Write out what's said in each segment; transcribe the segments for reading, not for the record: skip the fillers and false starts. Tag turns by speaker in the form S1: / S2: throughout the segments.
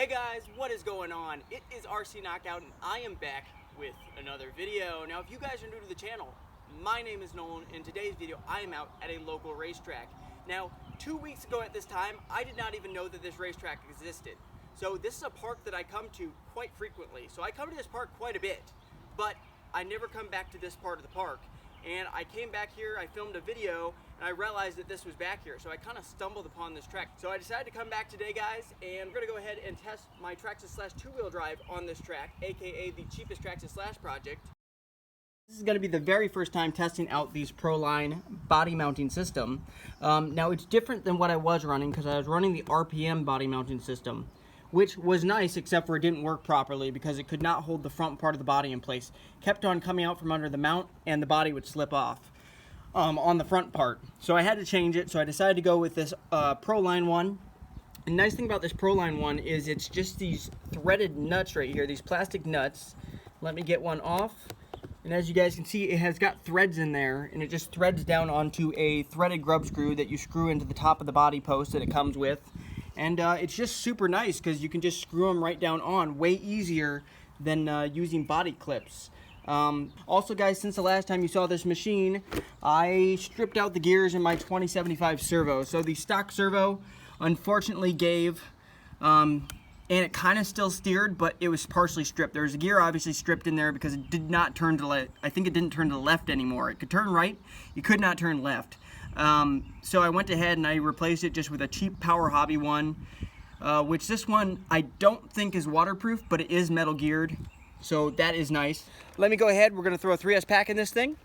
S1: Hey guys, what is going on? It is RC Knockout and I am back with another video. Now if you guys are new to the channel, my name is Nolan. In today's video I am out at a local racetrack. Now 2 weeks ago at this time I did not even know that this racetrack existed. So this is a park that I come to quite frequently. So I come to this park quite a bit, but I never come back to this part of the park. And I came back here, I filmed a video, and I realized that this was back here. So I kind of stumbled upon this track. So I decided to come back today, guys, and we're gonna go ahead and test my Traxxas Slash two-wheel drive on this track, AKA the CHEAPEST Traxxas Slash Project. This is gonna be the very first time testing out these Proline body mounting system. Now it's different than what I was running because I was running the RPM body mounting system, which was nice except for it didn't work properly because it could not hold the front part of the body in place. Kept on coming out from under the mount and the body would slip off on the front part. So I had to change it, so I decided to go with this Proline one. The nice thing about this Proline one is it's just these threaded nuts right here, these plastic nuts. Let me get one off. And as you guys can see, it has got threads in there and it just threads down onto a threaded grub screw that you screw into the top of the body post that it comes with. And it's just super nice because you can just screw them right down on, way easier than using body clips. Also guys, since the last time you saw this machine, I stripped out the gears in my 2075 Servo. So the stock Servo unfortunately gave, and it kind of still steered, but it was partially stripped. There was a gear obviously stripped in there because it did not turn to left. I think it didn't turn to the left anymore. It could turn right, you could not turn left. So I went ahead and I replaced it just with a cheap Power Hobby one, which this one I don't think is waterproof, but it is metal geared, so that is nice. Let me go ahead, we're going to throw a 3S pack in this thing,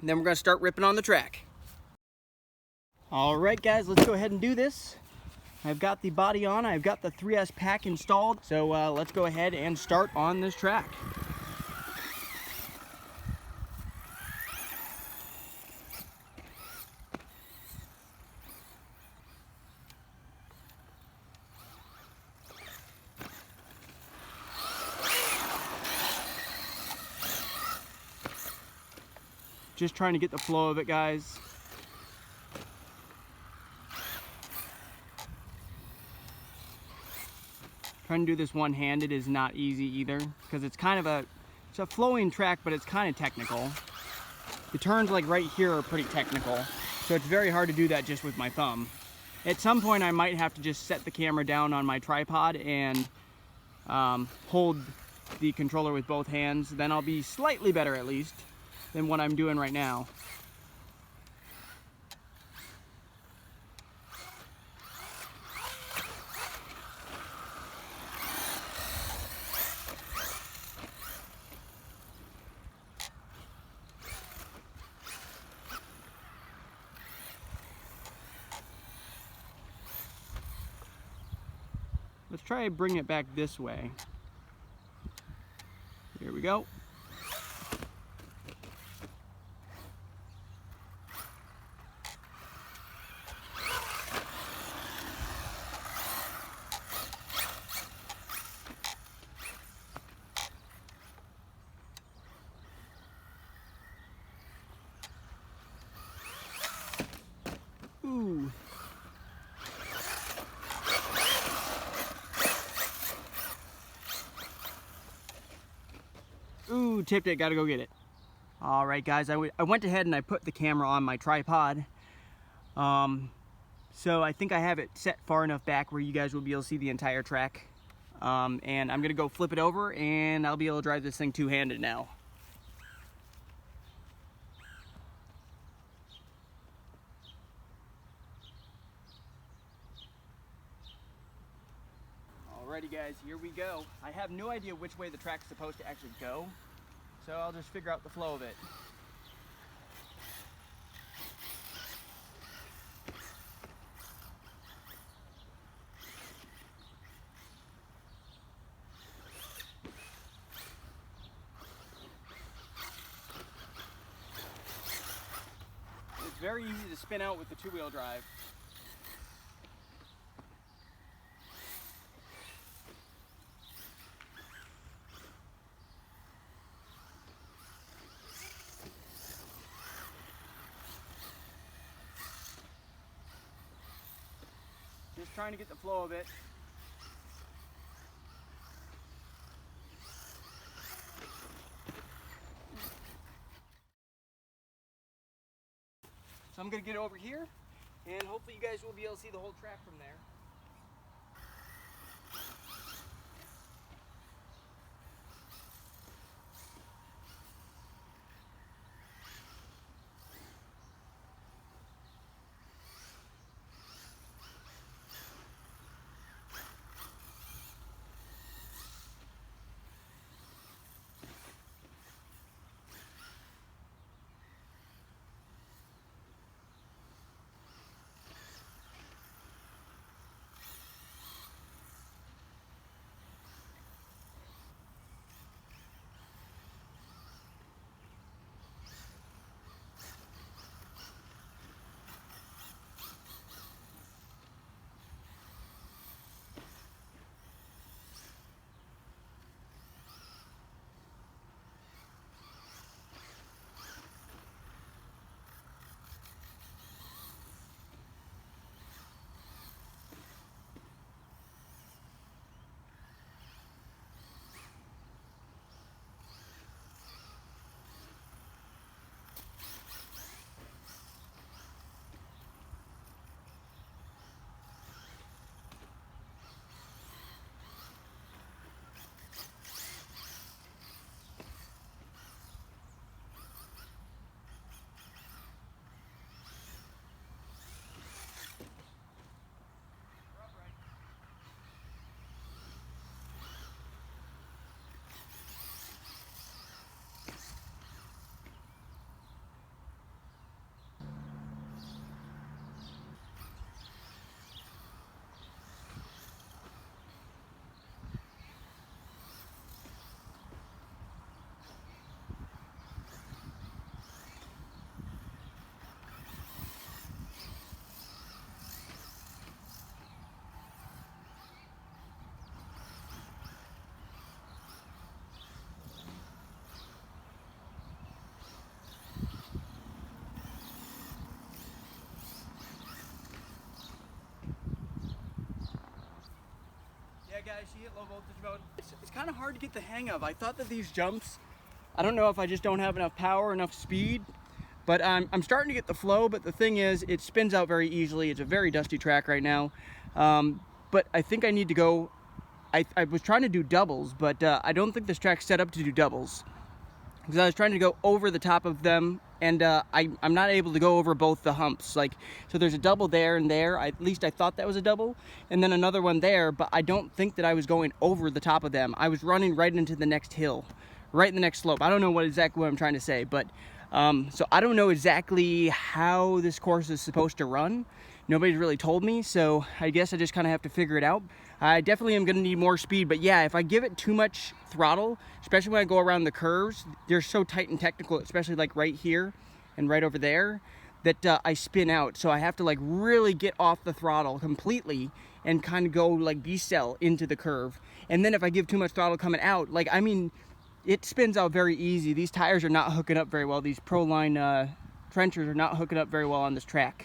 S1: and then we're going to start ripping on the track. Alright guys, let's go ahead and do this. I've got the body on, I've got the 3S pack installed, so let's go ahead and start on this track. Just trying to get the flow of it, guys. Trying to do this one-handed is not easy either, because it's kind of it's a flowing track, but it's kind of technical. The turns like right here are pretty technical, so it's very hard to do that just with my thumb. At some point I might have to just set the camera down on my tripod and hold the controller with both hands. Then I'll be slightly better at least than what I'm doing right now. Let's try bringing it back this way. Here we go. Ooh. Ooh, tipped it, gotta go get it. All right, guys, I went ahead and I put the camera on my tripod. So I think I have it set far enough back where you guys will be able to see the entire track. And I'm gonna go flip it over and I'll be able to drive this thing two-handed now. Alrighty guys, here we go. I have no idea which way the track's supposed to actually go, so I'll just figure out the flow of it. It's very easy to spin out with the two-wheel drive. Just trying to get the flow of it. So I'm gonna get over here, and hopefully you guys will be able to see the whole track from there. Yeah guys, she hit low voltage mode. It's kind of hard to get the hang of. I thought that these jumps, I don't know if I just don't have enough power, enough speed, but I'm starting to get the flow. But the thing is, it spins out very easily. It's a very dusty track right now. But I think I need to go, I was trying to do doubles, but I don't think this track's set up to do doubles. Because I was trying to go over the top of them, and I'm not able to go over both the humps. Like, so there's a double there and there. At least I thought that was a double, and then another one there, but I don't think that I was going over the top of them. I was running right into the next hill, right in the next slope. I don't know exactly what I'm trying to say, but so I don't know exactly how this course is supposed to run. Nobody's really told me, so I guess I just kind of have to figure it out. I definitely am going to need more speed, but yeah, if I give it too much throttle, especially when I go around the curves, they're so tight and technical, especially like right here and right over there, that I spin out. So I have to like really get off the throttle completely and kind of go like decel into the curve. And then if I give too much throttle coming out, like, I mean, it spins out very easy. These tires are not hooking up very well. These Proline trenchers are not hooking up very well on this track.